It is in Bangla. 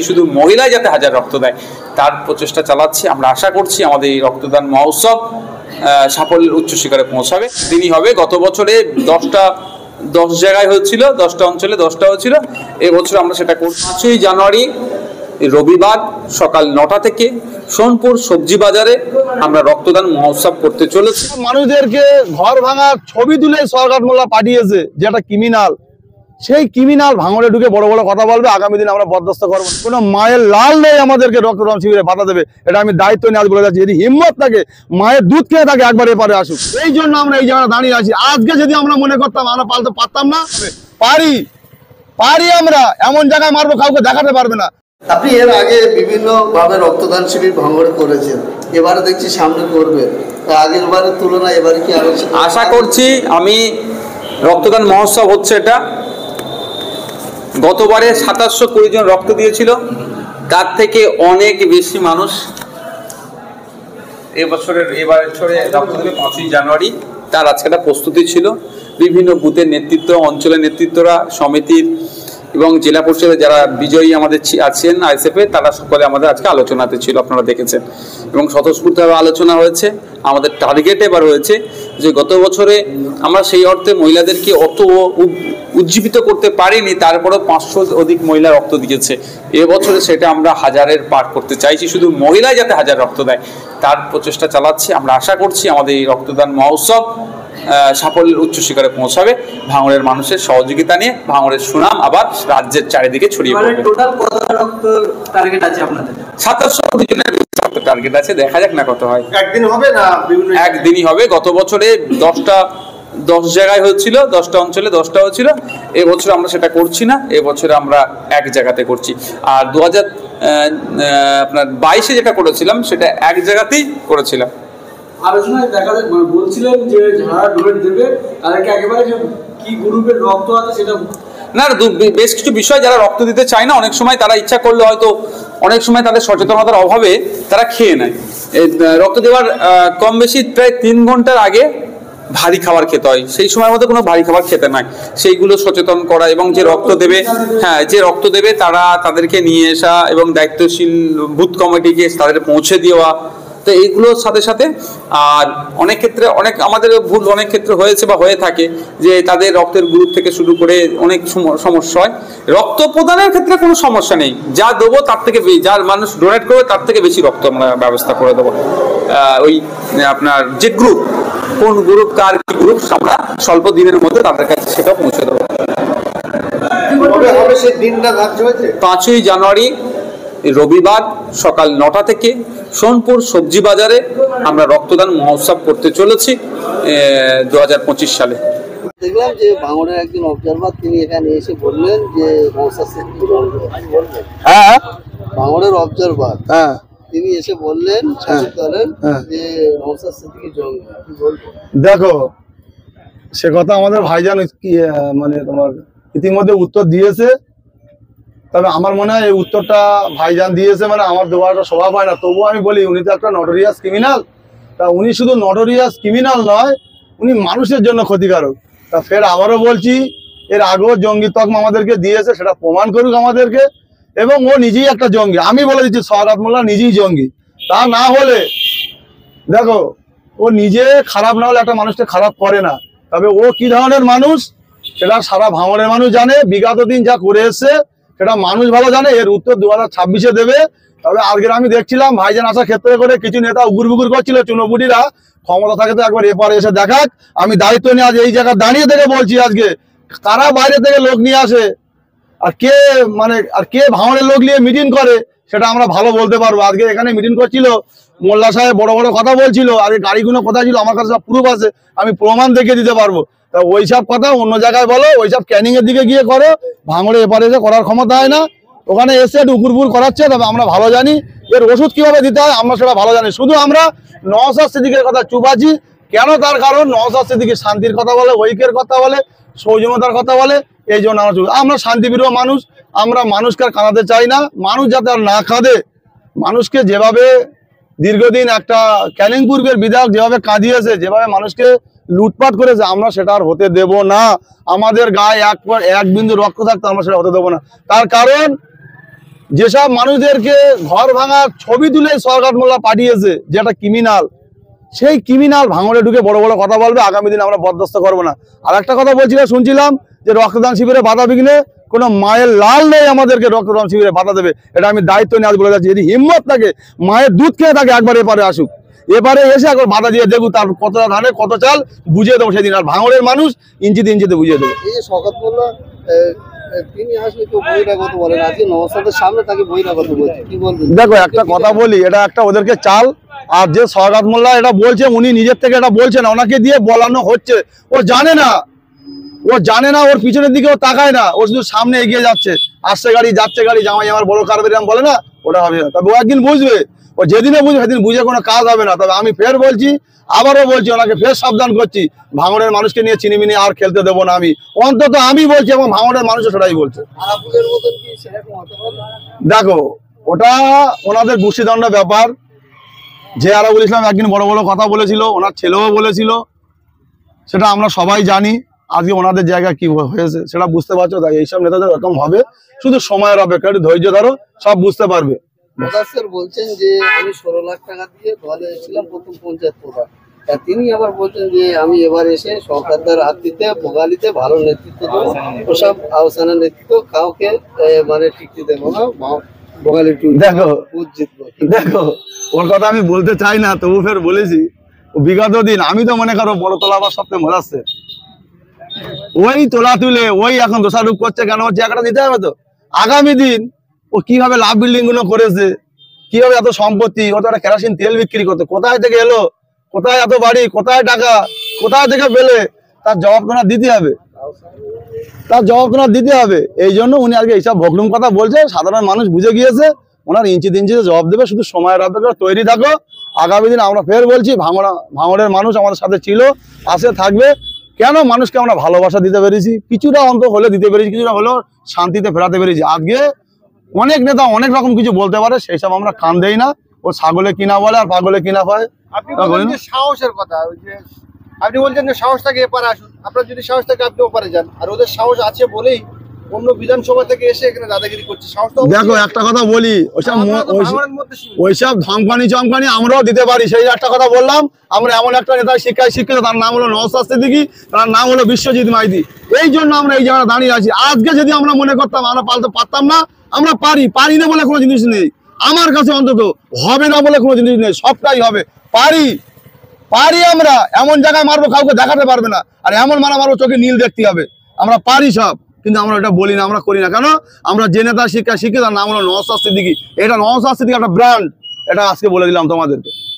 শুধু মহিলাই যাতে হাজার রক্ত দেয় তার প্রচেষ্টা চালাচ্ছি। আমরা আশা করছি আমাদের এই রক্তদান মহোৎসব সাফল্যের উচ্চ শিখরে পৌঁছাবে। তিনি হবে গত বছরে 10 জায়গায় হয়েছিল, 10টা অঞ্চলে 10টা হয়েছিল। এবছর আমরা সেটা করছি। 5ই জানুয়ারি রবিবার সকাল 9টা থেকে সোনপুর সবজি বাজারে আমরা রক্তদান মহোৎসব করতে চলেছি। মানুষদেরকে ঘর ভাঙার ছবি তুলে সরকার মোল্লা পাঠিয়েছে, যেটা ক্রিমিনাল, সেই ক্রিমিনাল ভাঙড়ে ঢুকে বড় বড় কথা বলবে। আগামী দিন আমরা বরদাস্ত করবো। কোনো মায়ের লাল নেই আমাদেরকে রক্তদান শিবিরে বাধা দেবে, এটা আমি দায়িত্ব নিয়ে আজ বলে যাচ্ছি। যদি হিম্মত থাকে, মায়ের দুধ খেয়ে থাকে, একবার এপারে আসুক। এই জন্য আমরা এই জায়গায় দাঁড়িয়ে আছি। আজকে যদি আমরা মনে করতাম আমরা পালতে পারতাম না, পারি আমরা এমন জায়গায় মারবো কাউকে দেখাতে পারবে না। আপনি এর আগে বিভিন্ন ভাবে রক্তদান শিবির ভাঙড়ে করেছেন, এবারে দেখছি সামনে করবে, আগের বারের তুলনায় এবারে কি আশা করছি? আমি রক্তদান মহোৎসব হচ্ছে এটা, গতবারে 2720 জন রক্ত দিয়েছিল, তার থেকে অনেক বেশি মানুষ এবারে রক্ত দেবে 5ই জানুয়ারি। তার আজকে একটা প্রস্তুতি ছিল। বিভিন্ন বুথের নেতৃত্ব, অঞ্চলের নেতৃত্বরা, সমিতির এবং জেলা পরিষদের যারা বিজয়ী আমাদের আছেন আইএসএফে, তারা সকলে আমাদের আজকে আলোচনাতে ছিল, আপনারা দেখেছেন। এবং স্বতঃস্ফূর্তভাবে আলোচনা হয়েছে। আমাদের টার্গেট এবার হয়েছে যে গত বছরে আমরা সেই অর্থে মহিলাদেরকে অত উজ্জীবিত করতে পারিনি, তারপরেও 500 অধিক মহিলা রক্ত দিয়েছে। এবছরে সেটা আমরা 1000-এর পার করতে চাইছি। শুধু মহিলাই যাতে হাজার রক্ত দেয় তার প্রচেষ্টা চালাচ্ছি। আমরা আশা করছি আমাদের এই রক্তদান মহোৎসব সাফল্যের উচ্চ শিখরে পৌঁছাবে। ভাঙড়ের মানুষের সহযোগিতা নিয়ে ভাঙড়ের সুনাম আবার রাজ্যের চারিদিকে ছড়িয়ে পড়বে। টোটাল কত রক্ত টার্গেট আছে আপনাদের? 2720 জনের টার্গেট আছে, দেখা যাক না কত হয়। একদিন হবে না, একদিনই হবে। গত বছরে 10 জায়গায় হয়েছিল, 10টা অঞ্চলে 10টা হয়েছিল। এবছর আমরা সেটা করছি না, এবছরে আমরা এক জায়গাতে করছি। আর 2022-এ যেটা করেছিলাম সেটা এক জায়গাতেই করেছিলাম। আলোচনায় দেখা বলছিলেন যে যারা ডোনেট দেবে তাদেরকে একেবারে যে কি গ্রুপের রক্ত আছে সেটা না, বেশ কিছু বিষয় যারা রক্ত দিতে চায় না, অনেক সময় তারা ইচ্ছা করলে হয়তো অনেক সময় তাদের সচেতনতার অভাবে তারা খেয়ে নেয়। রক্ত দেওয়ার কম বেশি প্রায় 3 ঘন্টার আগে ভারী খাবার খেতে হয়। সেই সময়ের মধ্যে কোনো ভারী খাবার খেতে নাই, সেইগুলো সচেতন করা এবং যে রক্ত দেবে, যে রক্ত দেবে তাদেরকে নিয়ে আসা এবং দায়িত্বশীল বুথ কমিটিকে তাদের পৌঁছে দেওয়া। তো এইগুলোর সাথে সাথে আর অনেক ক্ষেত্রে আমাদের ভুল অনেক ক্ষেত্রে হয়েছে বা হয়ে থাকে যে তাদের রক্তের গ্রুপ থেকে শুরু করে অনেক সমস্যা হয়। রক্ত প্রদানের ক্ষেত্রে কোনো সমস্যা নেই, যা দেবো তার থেকে যার মানুষ ডোনেট করবে তার থেকে বেশি রক্ত আমরা ব্যবস্থা করে দেবো। ওই আপনার যে গ্রুপ, কোন গ্রুপ কার কি গ্রুপ, আমরা স্বল্প দিনের মধ্যে তাদের কাছে সেটা পৌঁছে দেবো। 5ই জানুয়ারি রবিবার সকাল 9টা থেকে সোনপুর সবজি বাজারে আমরা রক্তদান মহোৎসব করতে চলেছি 2025 সালে। দেখলাম যে ভাঙড়ের একজন অবজারভার তিনি এখানে এসে বললেন যে ভাঙড়ের অবজারভার তিনি এসে বললেন যে দেখো, সে কথা আমাদের ভাইজান মানে তোমার ইতিমধ্যে উত্তর দিয়েছে। তবে আমার মনে হয় এই উত্তরটা ভাইজান দিয়েছে মানে আমার দেওয়াটা স্বভাব হয় না। তবুও আমি বলি, উনি তো একটা নটোরিয়াস ক্রিমিনাল। তা উনি শুধু নটোরিয়াস ক্রিমিনাল নয়, উনি মানুষের জন্য ক্ষতিকারক। তা ফের আবারও বলছি, এর আগেও জঙ্গি তকমা আমাদেরকে দিয়েছে, সেটা প্রমাণ করুক আমাদেরকে। এবং ও নিজেই একটা জঙ্গি, আমি বলে দিচ্ছি সওগাত মোল্লা নিজেই জঙ্গি। তা না হলে দেখো, ও নিজে খারাপ না হলে একটা মানুষকে খারাপ করে না। তবে ও কি ধরনের মানুষ সেটা সারা ভাঙড়ের মানুষ জানে। বিগত দিন যা করে এসছে সেটা মানুষ ভালো জানে। এর উত্তর 2026-এ দেবে। তবে আজকের আমি দেখছিলাম ভাইজান আসার ক্ষেত্রে করে কিছু নেতা উগুর করছিল, চুনোপুটিরা। ক্ষমতা থাকে তো একবার এপারে এসে দেখাক। আমি দায়িত্ব নিয়ে আজ এই জায়গায় দাঁড়িয়ে থেকে বলছি, আজকে কারা বাইরে থেকে লোক নিয়ে আসে আর কে ভাঙড়ের লোক নিয়ে মিটিং করে সেটা আমরা ভালো বলতে পারবো। আজকে এখানে মিটিং করছিল, মোল্লা সাহেব বড় বড় কথা বলছিল, আগে গাড়িগুলো কোথায় ছিল আমার কাছে সব প্রুফ আছে, আমি প্রমাণ দেখিয়ে দিতে পারবো। তা ওইসব কথা অন্য জায়গায় বলো, ওইসব ক্যানিং এর দিকে গিয়ে করো। ভাঙড়ে এপারে এসে করার ক্ষমতা হয় না। ওখানে এসে ডুকুরপুর করাচ্ছে। তবে আমরা ভালো জানি এর ওষুধ কিভাবে দিতে হয়, আমরা সেটা ভালো জানি। শুধু আমরা নওশাদ সিদ্দিকের কথা চুপ আছি কেন? তার কারণ নওশাদ সিদ্দিকি শান্তির কথা বলে, ঐক্যের কথা বলে, সৌজন্যতার কথা বলে। এই জন্য আমরা শান্তিপ্রিয় মানুষ। আমরা মানুষকে আর কাঁদাতে চাই না। মানুষ যাতে আর না কাঁদে, মানুষকে যেভাবে দীর্ঘদিন একটা ক্যানিং পূর্বের বিধায়ক যেভাবে কাঁদিয়েছে, যেভাবে মানুষকে লুটপাট করেছে, আমরা সেটা আর হতে দেব না। আমাদের গায়ে এক বিন্দু রক্ত থাকতে আমরা সেটা হতে দেবো না। তার কারণ যেসব মানুষদেরকে ঘর ভাঙার ছবি তুলে সরকার মোল্লা পাঠিয়েছে, যেটা ক্রিমিনাল, সেই ক্রিমিনাল ভাঙড়ে ঢুকে বড় বড় কথা বলবে, আগামী দিন আমরা বরদাস্ত করবো না। আর একটা কথা বলছিলাম, শুনছিলাম যে রক্তদান শিবিরে বাধা বিঘ্নে কোনো মায়ের লাল নেই আমাদেরকে রক্তদান শিবিরে বাধা দেবে, এটা আমি দায়িত্ব নিয়ে আজ বলে যাচ্ছি। যদি হিম্মত থাকে, মায়ের দুধ খেয়ে থাকে, একবার এপারে আসুক, এবারে এসে একবার বাধা দিয়ে দেখুক তার কত ধানে কত চাল, বুঝিয়ে দেবো সেদিন। আর ভাঙড়ের মানুষ ইঞ্চিতে ইঞ্চিতে বুঝিয়ে দেবো। এই যে শওকত মোল্লা তিনি আসলে কেউ বহিরাগত বলেন, আজকে নওশাদের সামনে তাকে বহিরাগত বলছে, কি বলবেন? দেখো একটা কথা বলি, এটা একটা ওদেরকে চাল। আর যে শওকত মোল্লা এটা বলছে, উনি নিজের থেকে এটা বলছে না, ওনাকে দিয়ে বলানো হচ্ছে। ও জানে না, ওর পিছনের দিকে ও তাকায় না, ও শুধু সামনে এগিয়ে যাচ্ছে, আসছে গাড়ি যাচ্ছে গাড়ি, জামাই আমার বড় কারবারি বলে না, ওটা হবে না। তবে ও একদিন বুঝবে, ও যেদিনে বুঝবে সেদিন বুঝে কোনো কাজ হবে না। তবে আমি ফের বলছি, আবারও বলছি, ওনাকে ফের সাবধান করছি, ভাঙড়ের মানুষকে নিয়ে চিনিমিনি আর খেলতে দেবো না আমি, অন্তত আমি বলছি এবং ভাঙড়ের মানুষও সেটাই বলছে। আরাবুলের মতন কি সেরকম হতে পারে? দেখো ওটা ওনাদের গোষ্ঠীদণ্ড ব্যাপার। যে আরাবুল ইসলাম একদিন বড় বড় কথা বলেছিল, ওনার ছেলেও বলেছিল, সেটা আমরা সবাই জানি। আজকে ওনাদের জায়গা কি হয়েছে সেটা বুঝতে পারছো। তাই এইসব নেতাদের এরকম হবে, শুধু সময়ের অপেক্ষা, একটু ধৈর্য ধরো, সব বুঝতে পারবে। মোদাসের বলছেন যে আমি 16 লাখ টাকা দিয়ে দলে এসেছিলাম প্রথম পঞ্চায়েত প্রধান, আর তিনি আবার বলছেন যে আমি এবার এসে সরকারদের হাত দিতে ভোগালিতে ভালো নেতৃত্ব দেবো, ওসব আলোচনার নেতৃত্ব কাউকে মানে টিকতে দেবো না, ভোগালি দেখো জিতবো। দেখো ওর কথা আমি বলতে চাই না, তবু ফের বলেছি, বিগত দিন আমি তো মনে করো বড় তোলা আবার সবচেয়ে মজাচ্ছে, ওই তোলা তুলে ওই এখন দোষারোপ করছে। কেন হচ্ছে একটা দিতে হবে তো আগামী দিন। ও কিভাবে লাভ বিল্ডিং গুলো করেছে, কিভাবে এত সম্পত্তি, ও তো একটা কেরোসিন তেল বিক্রি করতো, কোথায় থেকে এলো, কোথায় এত বাড়ি, কোথায় টাকা, কোথায় থেকে পেলে, তার জবাব তোমার দিতে হবে, এই জন্য উনি আজকে এইসব ভোগলুম কথা বলছে। সাধারণ মানুষ বুঝে গিয়েছে, ওনার ইঞ্চিতে ইঞ্চিতে জবাব দেবে, শুধু সময়ের অপেক্ষা, তৈরি থাকো। আগামী দিন আমরা ফের বলছি, ভাঙড়ের মানুষ আমাদের সাথে ছিল, আসে, থাকবে। কেন মানুষকে আমরা ভালোবাসা দিতে পেরেছি, কিছুটা অন্ত হলে দিতে পেরেছি, কিছুটা হলেও শান্তিতে ফেরাতে পেরেছি। আজকে অনেক নেতা অনেক রকম কিছু বলতে পারে, সেই সব আমরা কান দেই না। ও ছাগলে কিনা বলে আর পাগলে কিনা পায়। আপনি বলছেন যে সাহসের কথা, ওই যে আপনি বলছেন যে সাহস থাকে এপারে আসুন, আপনার যদি সাহস থাকে আপনি ওপারে যান, আর ওদের সাহস আছে বলেই অন্য বিধানসভা থেকে এসে এখানে দাদাগিরি করছে। সাহস তো দেখো একটা কথা বলি, ওইসব ধমকানি চমকানি আমরাও দিতে পারি, সেই একটা কথা বললাম। আমরা এমন একটা নেতা শিক্ষায় শিক্ষিত, তার নাম হলো নওশাদ সিদ্দিকী, তার নাম হলো বিশ্বজিৎ মাইতি। এই জন্য আমরা এই জায়গায় দাঁড়িয়ে আছি। আজকে যদি আমরা মনে করতাম আমরা পালতে পারতাম না, আমরা পারি না বলে কোনো জিনিস নেই আমার কাছে, অন্তত হবে না বলে কোনো জিনিস নেই, সবটাই হবে। পারি আমরা এমন জায়গায় মারবো কাউকে দেখাতে পারবে না, আর এমন মারবো চোখে নীল দেখতে হবে। আমরা পারি সব, কিন্তু আমরা এটা বলি না, আমরা করি না। কেন? আমরা যে নেতা শিক্ষিত, তার নাম হলো নওশাদ সিদ্দিকী। এটা নওশাদ সিদ্দিকী একটা ব্র্যান্ড, এটা আজকে বলে দিলাম তোমাদেরকে।